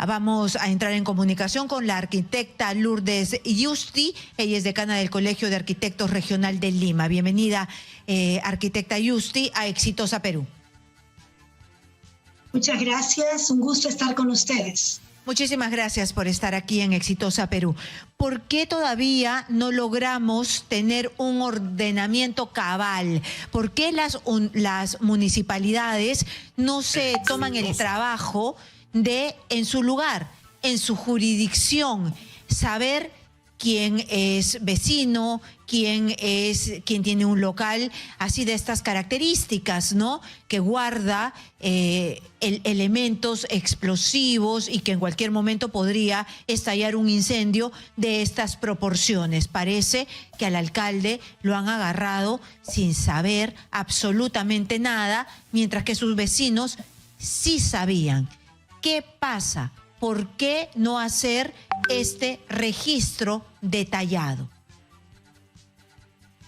Vamos a entrar en comunicación con la arquitecta Lourdes Yusti. Ella es decana del Colegio de Arquitectos Regional de Lima. Bienvenida, arquitecta Yusti, a Exitosa Perú. Muchas gracias, un gusto estar con ustedes. Muchísimas gracias por estar aquí en Exitosa Perú. ¿Por qué todavía no logramos tener un ordenamiento cabal? ¿Por qué las municipalidades no se toman el trabajo de, en su lugar, en su jurisdicción, saber quién es vecino, quién tiene un local así de estas características, ¿no? Que guarda elementos explosivos y que en cualquier momento podría estallar un incendio de estas proporciones? Parece que al alcalde lo han agarrado sin saber absolutamente nada, mientras que sus vecinos sí sabían. ¿Qué pasa? ¿Por qué no hacer este registro detallado?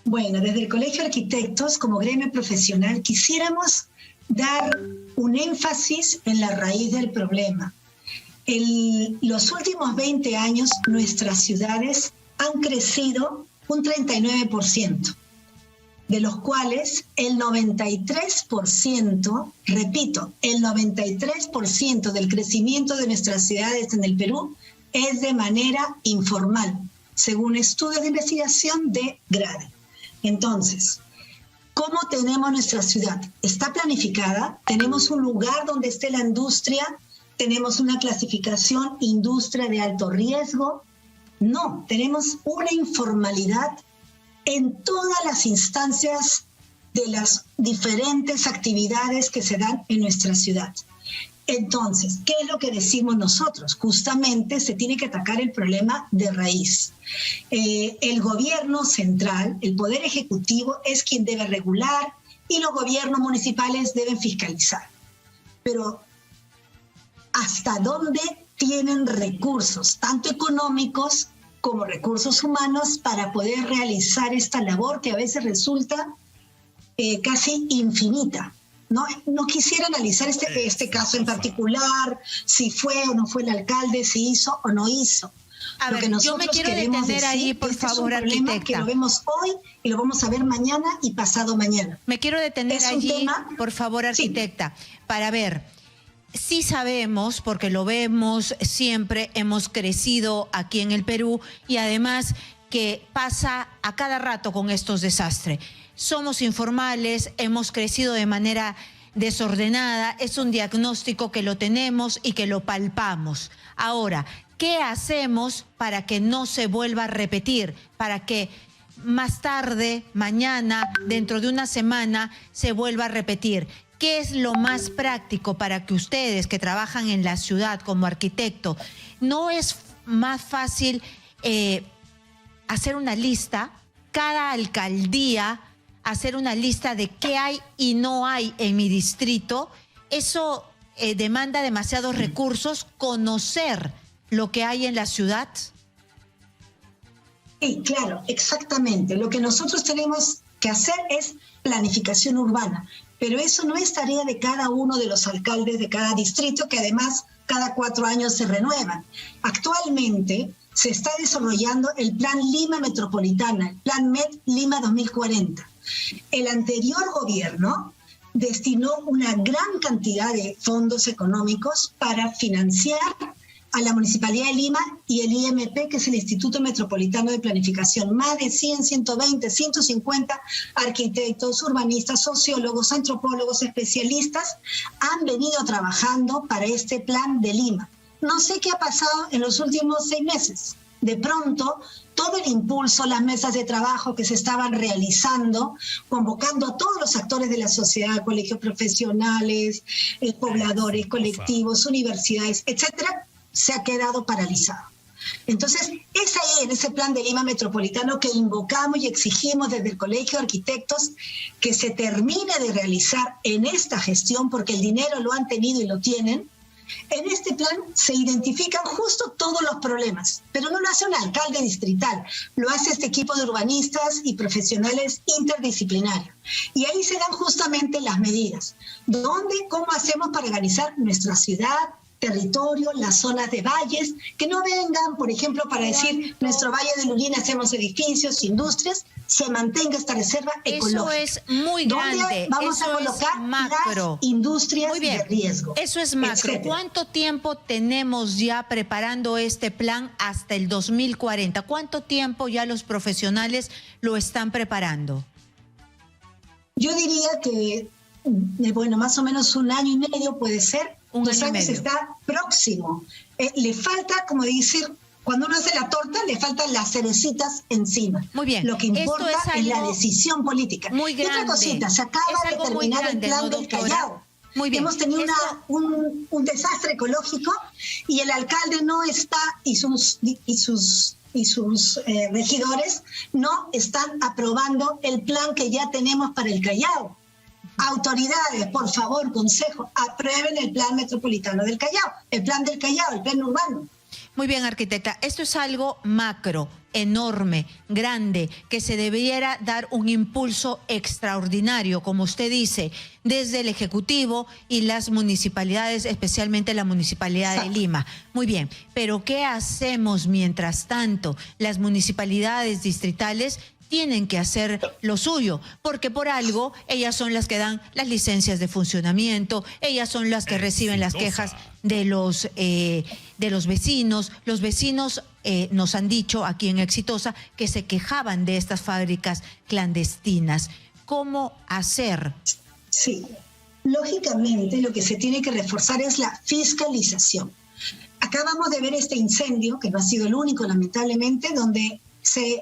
Bueno, desde el Colegio de Arquitectos, como gremio profesional, quisiéramos dar un énfasis en la raíz del problema. En los últimos 20 años, nuestras ciudades han crecido un 39%, de los cuales el 93%, repito, el 93% del crecimiento de nuestras ciudades en el Perú es de manera informal, según estudios de investigación de GRADE. Entonces, ¿cómo tenemos nuestra ciudad? ¿Está planificada? ¿Tenemos un lugar donde esté la industria? ¿Tenemos una clasificación industria de alto riesgo? No, tenemos una informalidad en todas las instancias de las diferentes actividades que se dan en nuestra ciudad. Entonces, ¿qué es lo que decimos nosotros? Justamente se tiene que atacar el problema de raíz. El gobierno central, el poder ejecutivo, es quien debe regular y los gobiernos municipales deben fiscalizar. Pero, ¿hasta dónde tienen recursos, tanto económicos como recursos humanos, para poder realizar esta labor que a veces resulta casi infinita? No quisiera analizar este caso en particular, si fue o no fue el alcalde, si hizo o no hizo. A ver, yo me quiero detener ahí, por favor, arquitecta. Que lo vemos hoy y lo vamos a ver mañana y pasado mañana. Me quiero detener allí, por favor, arquitecta, sí, para ver. Sí sabemos, porque lo vemos siempre, hemos crecido aquí en el Perú y además que pasa a cada rato con estos desastres. Somos informales, hemos crecido de manera desordenada, es un diagnóstico que lo tenemos y que lo palpamos. Ahora, ¿qué hacemos para que no se vuelva a repetir? Para que más tarde, mañana, dentro de una semana, se vuelva a repetir. ¿Qué es lo más práctico para que ustedes que trabajan en la ciudad como arquitecto, no es más fácil hacer una lista, cada alcaldía hacer una lista de qué hay y no hay en mi distrito? Eso demanda demasiados recursos, conocer lo que hay en la ciudad. Sí, claro, exactamente. Lo que nosotros tenemos que hacer es planificación urbana. Pero eso no es tarea de cada uno de los alcaldes de cada distrito, que además cada 4 años se renuevan. Actualmente se está desarrollando el Plan Lima Metropolitana, el Plan MED Lima 2040. El anterior gobierno destinó una gran cantidad de fondos económicos para financiar a la Municipalidad de Lima y el IMP, que es el Instituto Metropolitano de Planificación. Más de 100, 120, 150 arquitectos, urbanistas, sociólogos, antropólogos, especialistas han venido trabajando para este plan de Lima. No sé qué ha pasado en los últimos 6 meses. De pronto, todo el impulso, las mesas de trabajo que se estaban realizando, convocando a todos los actores de la sociedad, colegios profesionales, pobladores, colectivos, universidades, etcétera, se ha quedado paralizado. Entonces, es ahí, en ese plan de Lima Metropolitano, que invocamos y exigimos desde el Colegio de Arquitectos que se termine de realizar en esta gestión, porque el dinero lo han tenido y lo tienen. En este plan se identifican justo todos los problemas, pero no lo hace un alcalde distrital, lo hace este equipo de urbanistas y profesionales interdisciplinarios. Y ahí se dan justamente las medidas. ¿Dónde, cómo hacemos para organizar nuestra ciudad, territorio, las zonas de valles, que no vengan, por ejemplo, para decir, nuestro Valle de Lurín hacemos edificios, industrias, se mantenga esta reserva ecológica. Eso es muy grande. Vamos eso a colocar es macro. Las industrias Muy bien. de riesgo. Eso es macro. Etcétera. ¿Cuánto tiempo tenemos ya preparando este plan hasta el 2040? ¿Cuánto tiempo ya los profesionales lo están preparando? Yo diría que, bueno, más o menos 1 año y medio puede ser. 1 2 año y años medio. está próximo. Le falta, como decir, cuando uno hace la torta, le faltan las cerecitas encima. Muy bien. Lo que importa es la decisión política. Muy grande. Y otra cosita, se acaba Es de algo muy terminar grande, el plan ¿no, del doctora? Callao. Muy bien. Hemos tenido un desastre ecológico y el alcalde no está y sus regidores no están aprobando el plan que ya tenemos para el Callao. Autoridades, por favor, consejo, aprueben el plan metropolitano del Callao, el plan del Callao, el plan urbano. Muy bien, arquitecta. Esto es algo macro, enorme, grande, que se debiera dar un impulso extraordinario, como usted dice, desde el Ejecutivo y las municipalidades, especialmente la Municipalidad de Lima. Muy bien, pero ¿qué hacemos mientras tanto? Las municipalidades distritales tienen que hacer lo suyo, porque por algo ellas son las que dan las licencias de funcionamiento, ellas son las que reciben las quejas de los vecinos. Los vecinos nos han dicho aquí en Exitosa que se quejaban de estas fábricas clandestinas. ¿Cómo hacer? Sí, lógicamente lo que se tiene que reforzar es la fiscalización. Acabamos de ver este incendio, que no ha sido el único lamentablemente, donde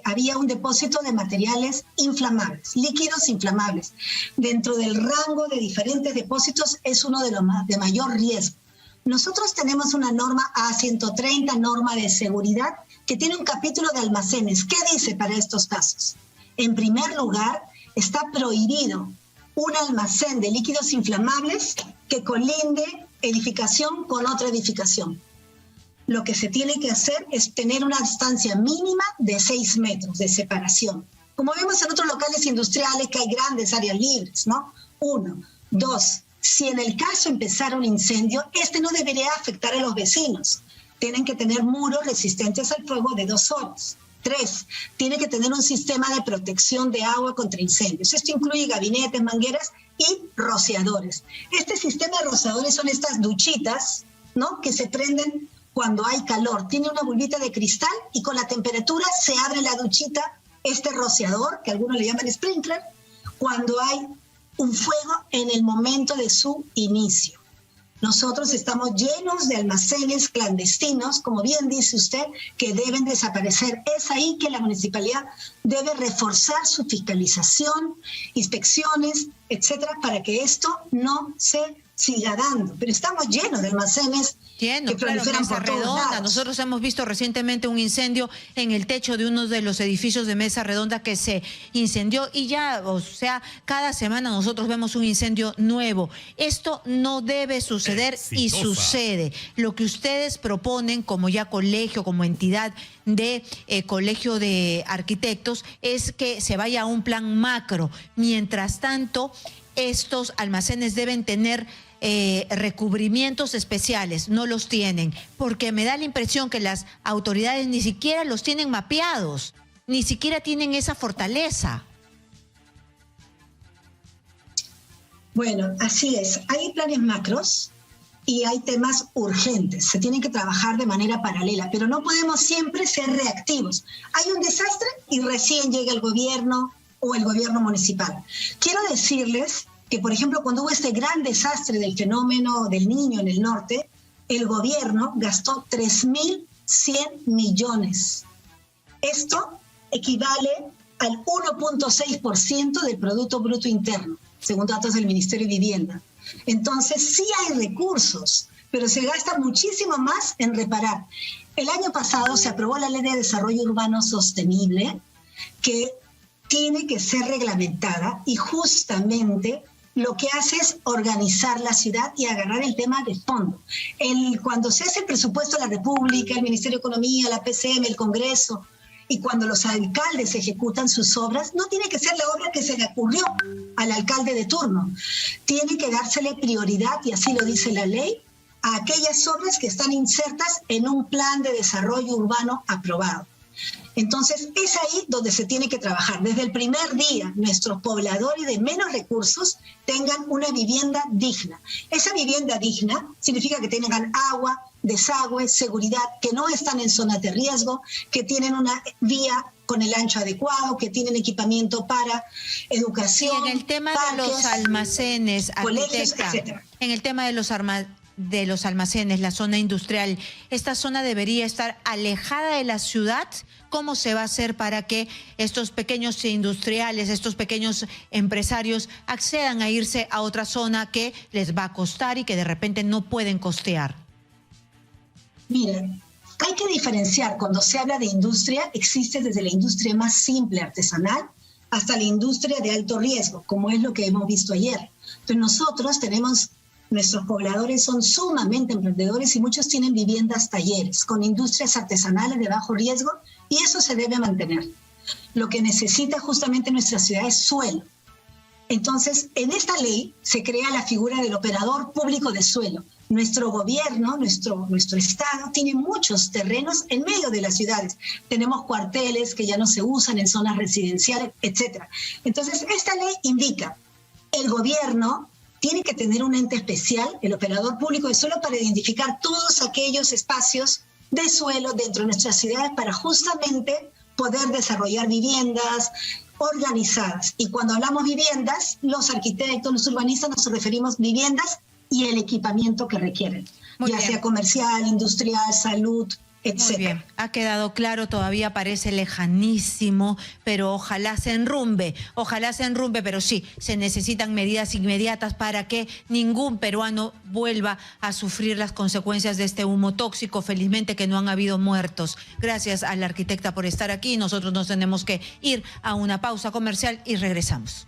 había un depósito de materiales inflamables, líquidos inflamables. Dentro del rango de diferentes depósitos es uno de los de mayor riesgo. Nosotros tenemos una norma A130, norma de seguridad, que tiene un capítulo de almacenes. ¿Qué dice para estos casos? En primer lugar, está prohibido un almacén de líquidos inflamables que colinde edificación con otra edificación. Lo que se tiene que hacer es tener una distancia mínima de 6 metros de separación. Como vemos en otros locales industriales que hay grandes áreas libres, ¿no? 1. 2. Si en el caso empezara un incendio, no debería afectar a los vecinos. Tienen que tener muros resistentes al fuego de 2 horas. 3. Tiene que tener un sistema de protección de agua contra incendios. Esto incluye gabinetes, mangueras y rociadores. Este sistema de rociadores son estas duchitas, ¿no?, que se prenden cuando hay calor. Tiene una bulbita de cristal y con la temperatura se abre la duchita, este rociador, que algunos le llaman sprinkler, cuando hay un fuego en el momento de su inicio. Nosotros estamos llenos de almacenes clandestinos, como bien dice usted, que deben desaparecer. Es ahí que la municipalidad debe reforzar su fiscalización, inspecciones, etcétera, para que esto no se siga dando. Pero estamos llenos de almacenes que proliferan por todos lados. Nosotros hemos visto recientemente un incendio en el techo de uno de los edificios de Mesa Redonda que se incendió y ya, o sea, cada semana nosotros vemos un incendio nuevo. Esto no debe suceder y sucede. Lo que ustedes proponen como ya colegio, como entidad de colegio de arquitectos, es que se vaya a un plan macro. Mientras tanto, estos almacenes deben tener recubrimientos especiales. No los tienen, porque me da la impresión que las autoridades ni siquiera los tienen mapeados, ni siquiera tienen esa fortaleza. Bueno, así es. Hay planes macros y hay temas urgentes. Se tienen que trabajar de manera paralela, pero no podemos siempre ser reactivos. Hay un desastre y recién llega el gobierno o el gobierno municipal. Quiero decirles que, por ejemplo, cuando hubo este gran desastre del fenómeno del Niño en el norte, el gobierno gastó 3.100 millones. Esto equivale al 1.6% del Producto Bruto Interno, según datos del Ministerio de Vivienda. Entonces, sí hay recursos, pero se gasta muchísimo más en reparar. El año pasado se aprobó la Ley de Desarrollo Urbano Sostenible, que tiene que ser reglamentada y justamente lo que hace es organizar la ciudad y agarrar el tema de fondo. Cuando se hace el presupuesto de la República, el Ministerio de Economía, la PCM, el Congreso, y cuando los alcaldes ejecutan sus obras, no tiene que ser la obra que se le ocurrió al alcalde de turno. Tiene que dársele prioridad, y así lo dice la ley, a aquellas obras que están insertas en un plan de desarrollo urbano aprobado. Entonces, es ahí donde se tiene que trabajar. Desde el primer día, nuestros pobladores de menos recursos tengan una vivienda digna. Esa vivienda digna significa que tengan agua, desagüe, seguridad, que no están en zonas de riesgo, que tienen una vía con el ancho adecuado, que tienen equipamiento para educación, y en el tema parques, de los almacenes, colegios, arquitecta, etcétera. en el tema de los almacenes, la zona industrial, ¿esta zona debería estar alejada de la ciudad? ¿Cómo se va a hacer para que estos pequeños industriales, estos pequeños empresarios accedan a irse a otra zona que les va a costar y que de repente no pueden costear? Miren, hay que diferenciar. Cuando se habla de industria, existe desde la industria más simple, artesanal, hasta la industria de alto riesgo, como es lo que hemos visto ayer. Entonces nosotros tenemos, nuestros pobladores son sumamente emprendedores y muchos tienen viviendas, talleres, con industrias artesanales de bajo riesgo, y eso se debe mantener. Lo que necesita justamente nuestra ciudad es suelo. Entonces, en esta ley se crea la figura del operador público de suelo. Nuestro gobierno, nuestro Estado, tiene muchos terrenos en medio de las ciudades. Tenemos cuarteles que ya no se usan en zonas residenciales, etc. Entonces, esta ley indica, el gobierno tiene que tener un ente especial, el operador público de suelo, para identificar todos aquellos espacios de suelo dentro de nuestras ciudades para justamente poder desarrollar viviendas organizadas. Y cuando hablamos viviendas, los arquitectos, los urbanistas, nos referimos a viviendas y el equipamiento que requieren, ya sea comercial, industrial, salud, etc. Muy bien, ha quedado claro, todavía parece lejanísimo, pero ojalá se enrumbe, pero sí, se necesitan medidas inmediatas para que ningún peruano vuelva a sufrir las consecuencias de este humo tóxico. Felizmente que no han habido muertos. Gracias a la arquitecta por estar aquí. Nosotros nos tenemos que ir a una pausa comercial y regresamos.